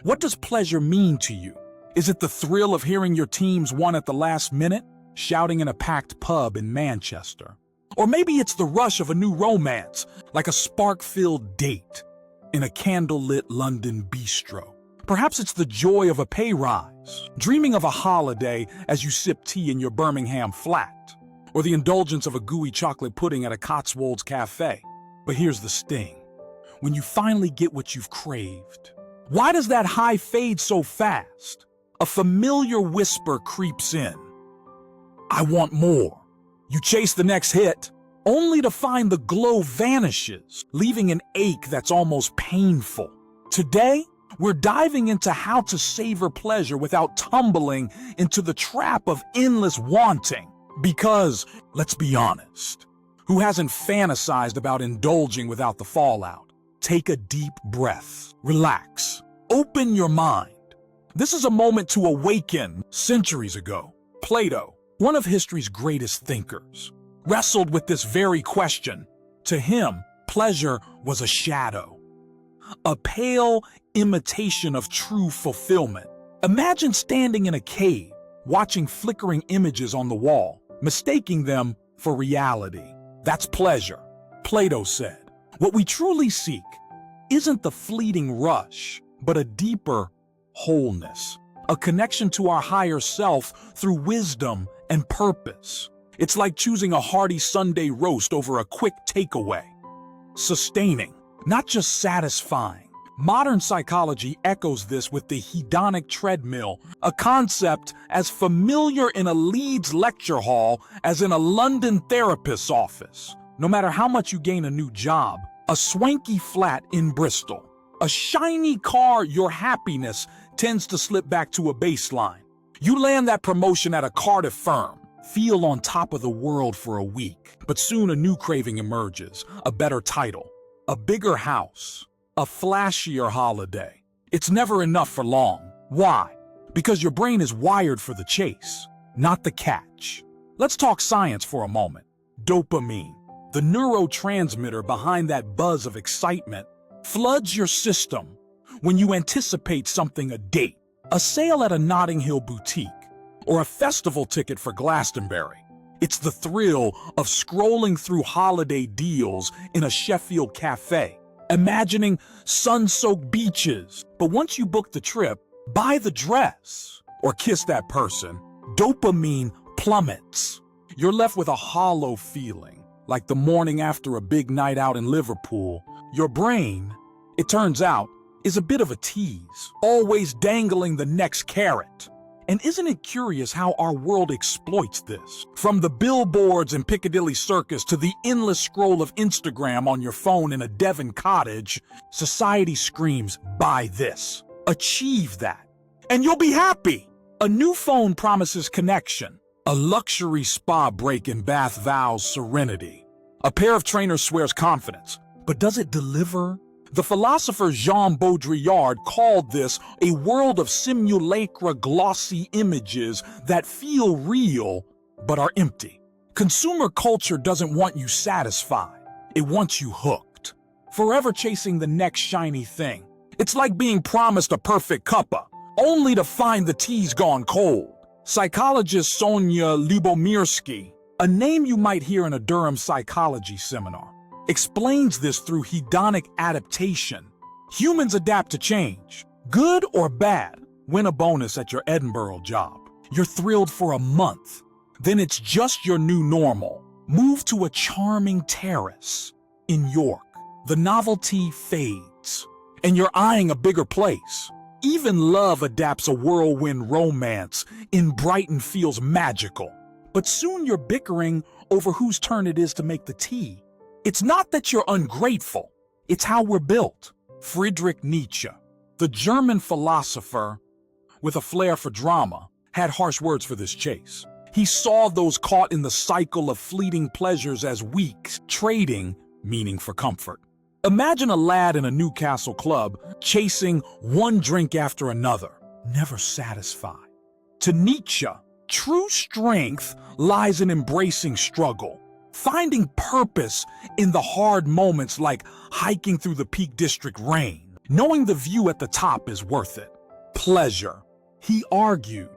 What does pleasure mean to you? Is it the thrill of hearing your teams won at the last minute, shouting in a packed pub in Manchester? Or maybe it's the rush of a new romance, like a spark-filled date in a candlelit London bistro. Perhaps it's the joy of a pay rise, dreaming of a holiday as you sip tea in your Birmingham flat, or the indulgence of a gooey chocolate pudding at a Cotswolds cafe. But here's the sting. When you finally get what you've craved, why does that high fade so fast? A familiar whisper creeps in. I want more. You chase the next hit, only to find the glow vanishes, leaving an ache that's almost painful. Today, we're diving into how to savor pleasure without tumbling into the trap of endless wanting. Because, let's be honest, who hasn't fantasized about indulging without the fallout? Take a deep breath, relax, open your mind. This is a moment to awaken. Centuries ago, Plato, one of history's greatest thinkers, wrestled with this very question. To him, pleasure was a shadow, a pale imitation of true fulfillment. Imagine standing in a cave, watching flickering images on the wall, mistaking them for reality. That's pleasure, Plato said. What we truly seek isn't the fleeting rush, but a deeper wholeness, a connection to our higher self through wisdom and purpose. It's like choosing a hearty Sunday roast over a quick takeaway. Sustaining, not just satisfying. Modern psychology echoes this with the hedonic treadmill, a concept as familiar in a Leeds lecture hall as in a London therapist's office. No matter how much you gain a new job, a swanky flat in Bristol, a shiny car, your happiness tends to slip back to a baseline. You land that promotion at a Cardiff firm, feel on top of the world for a week, but soon a new craving emerges, a better title, a bigger house, a flashier holiday. It's never enough for long. Why? Because your brain is wired for the chase, not the catch. Let's talk science for a moment. Dopamine, the neurotransmitter behind that buzz of excitement, floods your system when you anticipate something, a date, a sale at a Notting Hill boutique, or a festival ticket for Glastonbury. It's the thrill of scrolling through holiday deals in a Sheffield cafe, imagining sun-soaked beaches. But once you book the trip, buy the dress, or kiss that person, dopamine plummets. You're left with a hollow feeling, like the morning after a big night out in Liverpool. Your brain, it turns out, is a bit of a tease, always dangling the next carrot. And isn't it curious how our world exploits this? From the billboards in Piccadilly Circus to the endless scroll of Instagram on your phone in a Devon cottage, society screams, buy this, achieve that, and you'll be happy. A new phone promises connection. A luxury spa break in Bath vows serenity. A pair of trainers swears confidence. But does it deliver? The philosopher Jean Baudrillard called this a world of simulacra glossy images that feel real but are empty. Consumer culture doesn't want you satisfied. It wants you hooked, forever chasing the next shiny thing. It's like being promised a perfect cuppa, only to find the tea's gone cold. Psychologist Sonia Lyubomirsky, a name you might hear in a Durham psychology seminar, explains this through hedonic adaptation. Humans adapt to change. Good or bad, win a bonus at your Edinburgh job. You're thrilled for a month. Then it's just your new normal. Move to a charming terrace in York. The novelty fades, and you're eyeing a bigger place. Even love adapts. A whirlwind romance in Brighton feels magical. But soon you're bickering over whose turn it is to make the tea. It's not that you're ungrateful, it's how we're built. Friedrich Nietzsche, the German philosopher with a flair for drama, had harsh words for this chase. He saw those caught in the cycle of fleeting pleasures as weak, trading meaning for comfort. Imagine a lad in a Newcastle club chasing one drink after another, never satisfied. To Nietzsche, true strength lies in embracing struggle, finding purpose in the hard moments like hiking through the Peak District rain, knowing the view at the top is worth it. Pleasure, he argued,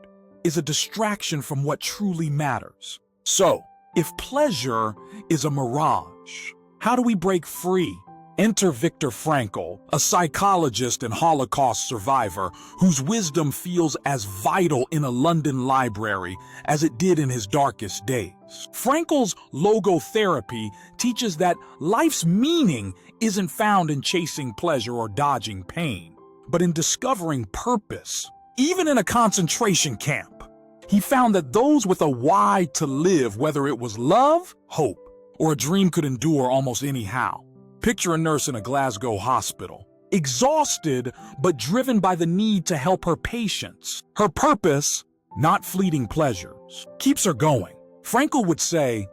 is a distraction from what truly matters. So, if pleasure is a mirage, how do we break free? Enter Viktor Frankl, a psychologist and Holocaust survivor whose wisdom feels as vital in a London library as it did in his darkest days. Frankl's logotherapy teaches that life's meaning isn't found in chasing pleasure or dodging pain, but in discovering purpose. Even in a concentration camp, he found that those with a why to live, whether it was love, hope, or a dream, could endure almost anyhow. Picture a nurse in a Glasgow hospital, exhausted but driven by the need to help her patients. Her purpose, not fleeting pleasures, keeps her going. Frankl would say,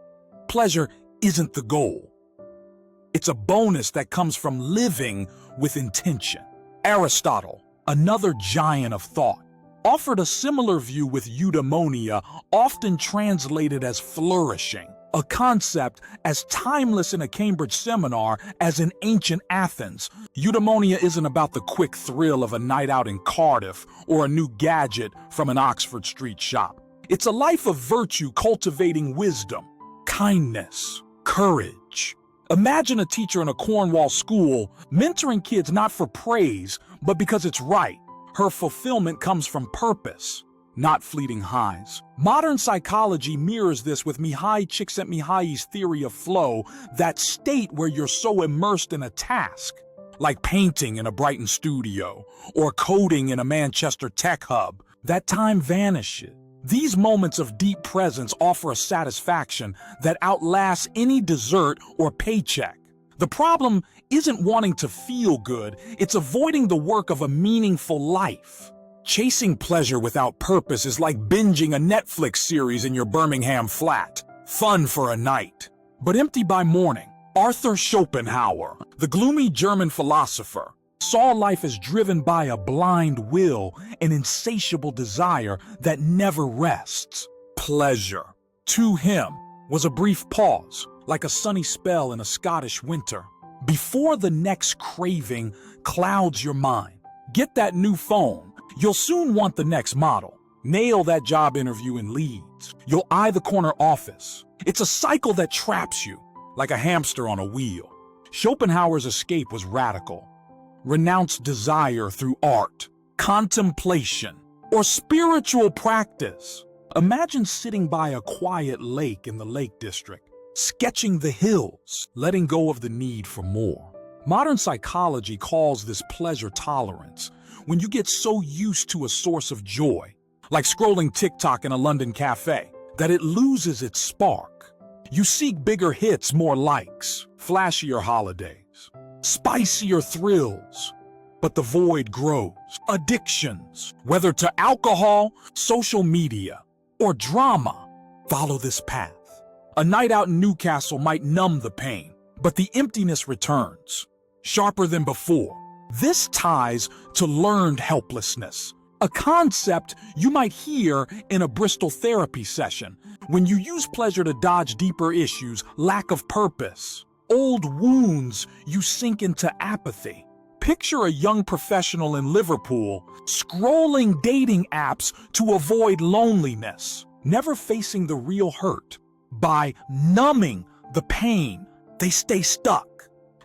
pleasure isn't the goal. It's a bonus that comes from living with intention. Aristotle, another giant of thought, offered a similar view with eudaimonia, often translated as flourishing, a concept as timeless in a Cambridge seminar as in ancient Athens. Eudaimonia isn't about the quick thrill of a night out in Cardiff or a new gadget from an Oxford Street shop. It's a life of virtue cultivating wisdom, kindness, courage. Imagine a teacher in a Cornwall school mentoring kids not for praise, but because it's right. Her fulfillment comes from purpose, not fleeting highs. Modern psychology mirrors this with Mihai Csikszentmihalyi's theory of flow, that state where you're so immersed in a task, like painting in a Brighton studio or coding in a Manchester tech hub, that time vanishes. These moments of deep presence offer a satisfaction that outlasts any dessert or paycheck. The problem isn't wanting to feel good, it's avoiding the work of a meaningful life. Chasing pleasure without purpose is like binging a Netflix series in your Birmingham flat. Fun for a night, but empty by morning. Arthur Schopenhauer, the gloomy German philosopher, saw life as driven by a blind will, an insatiable desire that never rests. Pleasure, to him, was a brief pause, like a sunny spell in a Scottish winter, before the next craving clouds your mind. Get that new phone. You'll soon want the next model. Nail that job interview in Leeds. You'll eye the corner office. It's a cycle that traps you, like a hamster on a wheel. Schopenhauer's escape was radical. Renounce desire through art, contemplation, or spiritual practice. Imagine sitting by a quiet lake in the Lake District, sketching the hills, letting go of the need for more. Modern psychology calls this pleasure tolerance, when you get so used to a source of joy, like scrolling TikTok in a London cafe, that it loses its spark. You seek bigger hits, more likes, flashier holidays, spicier thrills, but the void grows. Addictions, whether to alcohol, social media, or drama, follow this path. A night out in Newcastle might numb the pain, but the emptiness returns, sharper than before. This ties to learned helplessness, a concept you might hear in a Bristol therapy session when you use pleasure to dodge deeper issues, lack of purpose, old wounds. You sink into apathy. Picture a young professional in Liverpool scrolling dating apps to avoid loneliness, never facing the real hurt. By numbing the pain, they stay stuck,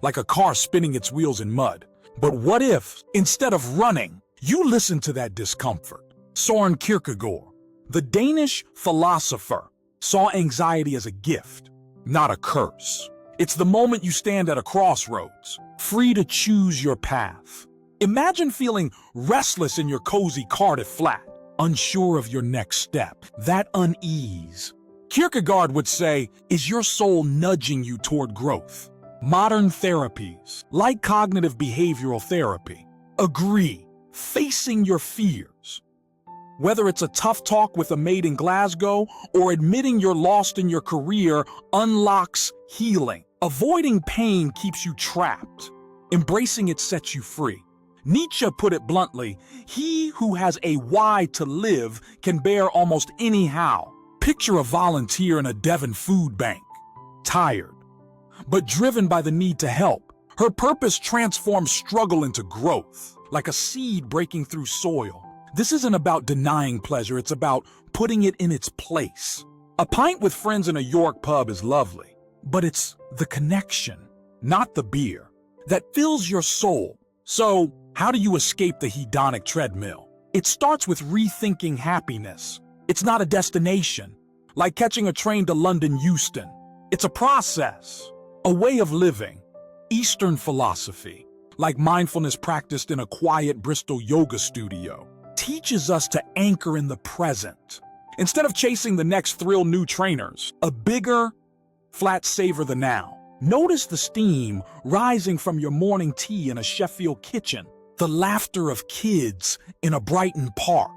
like a car spinning its wheels in mud. But what if, instead of running, you listen to that discomfort? Søren Kierkegaard, the Danish philosopher, saw anxiety as a gift, not a curse. It's the moment you stand at a crossroads, free to choose your path. Imagine feeling restless in your cozy Cardiff flat, unsure of your next step. That unease, Kierkegaard would say, is your soul nudging you toward growth. Modern therapies, like cognitive behavioral therapy, agree, facing your fears. Whether it's a tough talk with a mate in Glasgow or admitting you're lost in your career, unlocks healing. Avoiding pain keeps you trapped. Embracing it sets you free. Nietzsche put it bluntly, he who has a why to live can bear almost any how. Picture a volunteer in a Devon food bank, tired, but driven by the need to help. Her purpose transforms struggle into growth, like a seed breaking through soil, This isn't about denying pleasure, it's about putting it in its place. A pint with friends in a York pub is lovely, but it's the connection, not the beer, that fills your soul. So, how do you escape the hedonic treadmill? It starts with rethinking happiness. It's not a destination, like catching a train to London Euston. It's a process, a way of living. Eastern philosophy, like mindfulness practiced in a quiet Bristol yoga studio, teaches us to anchor in the present. Instead of chasing the next thrill new trainers, a bigger, flat savor the now. Notice the steam rising from your morning tea in a Sheffield kitchen, the laughter of kids in a Brighton park.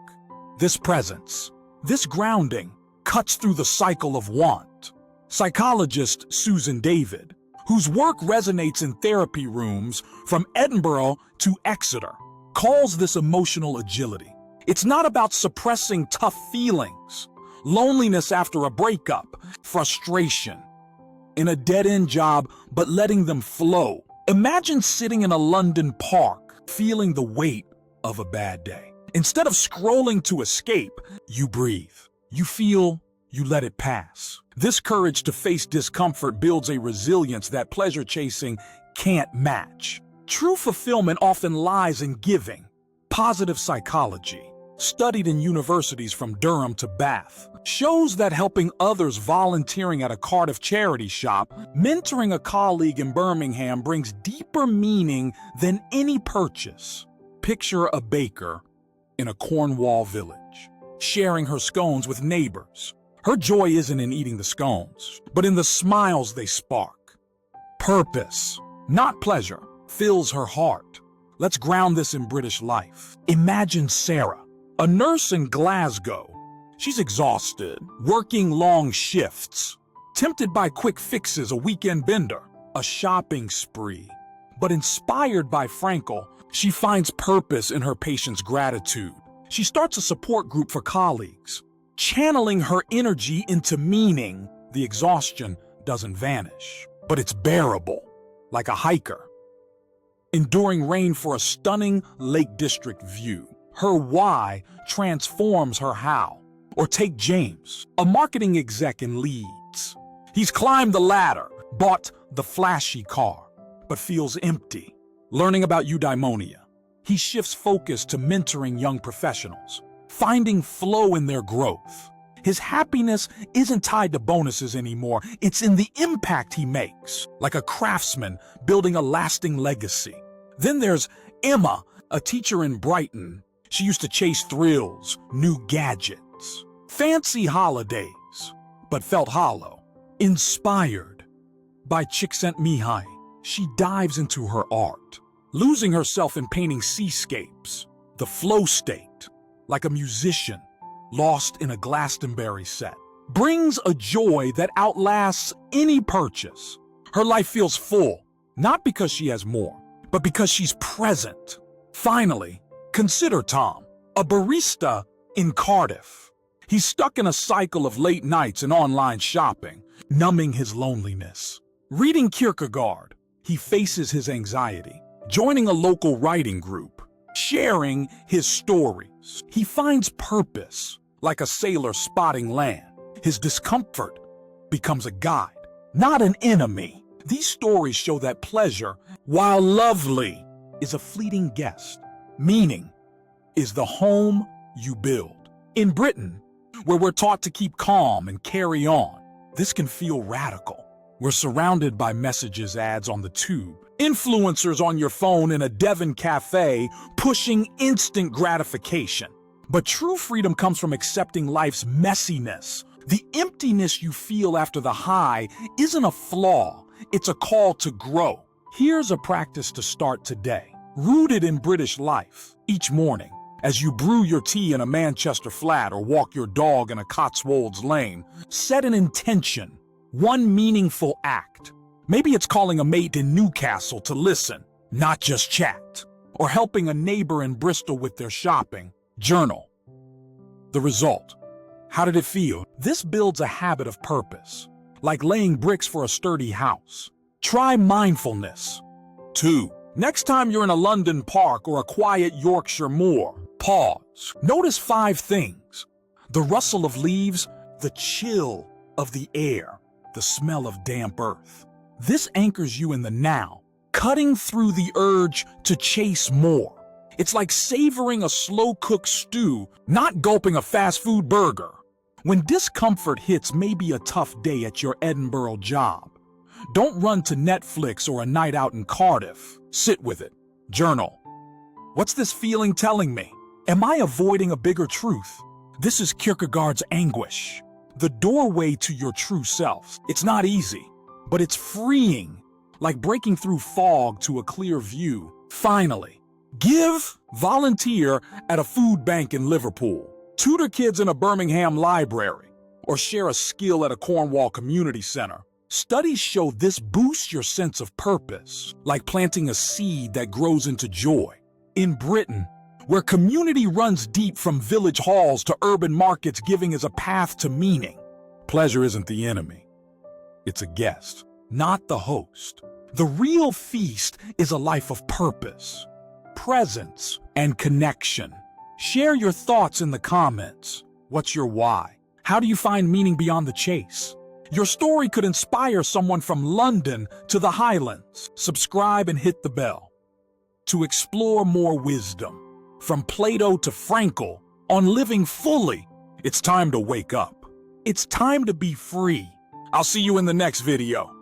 This presence, this grounding, cuts through the cycle of want. Psychologist Susan David, whose work resonates in therapy rooms from Edinburgh to Exeter, calls this emotional agility. It's not about suppressing tough feelings, loneliness after a breakup, frustration in a dead-end job, but letting them flow. Imagine sitting in a London park, feeling the weight of a bad day. Instead of scrolling to escape, you breathe. You feel, you let it pass. This courage to face discomfort builds a resilience that pleasure chasing can't match. True fulfillment often lies in giving. Positive psychology, studied in universities from Durham to Bath, shows that helping others, volunteering at a Cardiff charity shop, mentoring a colleague in Birmingham brings deeper meaning than any purchase. Picture a baker in a Cornwall village, sharing her scones with neighbors. Her joy isn't in eating the scones, but in the smiles they spark. Purpose, not pleasure, fills her heart. Let's ground this in British life. Imagine Sarah, a nurse in Glasgow. She's exhausted, working long shifts, tempted by quick fixes, a weekend bender, a shopping spree. But inspired by Frankel, she finds purpose in her patients' gratitude. She starts a support group for colleagues, channeling her energy into meaning. The exhaustion doesn't vanish, but it's bearable, like a hiker enduring rain for a stunning Lake District view. Her why transforms her how. Or take James, a marketing exec in Leeds. He's climbed the ladder, bought the flashy car, but feels empty. Learning about eudaimonia, he shifts focus to mentoring young professionals, finding flow in their growth. His happiness isn't tied to bonuses anymore, it's in the impact he makes, like a craftsman building a lasting legacy. Then there's Emma, a teacher in Brighton. She used to chase thrills, new gadgets, fancy holidays, but felt hollow. Inspired by Csikszentmihalyi, she dives into her art, losing herself in painting seascapes, the flow state, like a musician lost in a Glastonbury set, brings a joy that outlasts any purchase. Her life feels full, not because she has more, but because she's present. Finally, consider Tom, a barista in Cardiff. He's stuck in a cycle of late nights and online shopping, numbing his loneliness. Reading Kierkegaard, he faces his anxiety, joining a local writing group, sharing his stories. He finds purpose, like a sailor spotting land. His discomfort becomes a guide, not an enemy. These stories show that pleasure, while lovely, is a fleeting guest. Meaning is the home you build. In Britain, where we're taught to keep calm and carry on, this can feel radical. We're surrounded by messages ads on the tube, influencers on your phone in a Devon cafe pushing instant gratification. But true freedom comes from accepting life's messiness. The emptiness you feel after the high isn't a flaw, it's a call to grow. Here's a practice to start today, rooted in British life. Each morning, as you brew your tea in a Manchester flat or walk your dog in a Cotswolds lane, set an intention, one meaningful act. Maybe it's calling a mate in Newcastle to listen, not just chat, or helping a neighbor in Bristol with their shopping. Journal. The result. How did it feel? This builds a habit of purpose, like laying bricks for a sturdy house. Try mindfulness. 2. Next time you're in a London park or a quiet Yorkshire moor, Pause. Notice 5 things: the rustle of leaves, the chill of the air, the smell of damp earth. This anchors you in the now, cutting through the urge to chase more. It's like savoring a slow-cooked stew, not gulping a fast food burger. When discomfort hits maybe a tough day at your Edinburgh job, don't run to Netflix or a night out in Cardiff. Sit with it. Journal. What's this feeling telling me? Am I avoiding a bigger truth? This is Kierkegaard's anguish, the doorway to your true self. It's not easy, but it's freeing, like breaking through fog to a clear view. Finally, volunteer at a food bank in Liverpool, tutor kids in a Birmingham library, or share a skill at a Cornwall community center. Studies show this boosts your sense of purpose, like planting a seed that grows into joy. In Britain, where community runs deep from village halls to urban markets, giving is a path to meaning. Pleasure isn't the enemy. It's a guest, not the host. The real feast is a life of purpose, presence, and connection. Share your thoughts in the comments. What's your why? How do you find meaning beyond the chase? Your story could inspire someone from London to the Highlands. Subscribe and hit the bell to explore more wisdom. From Plato to Frankl, on living fully, it's time to wake up. It's time to be free. I'll see you in the next video.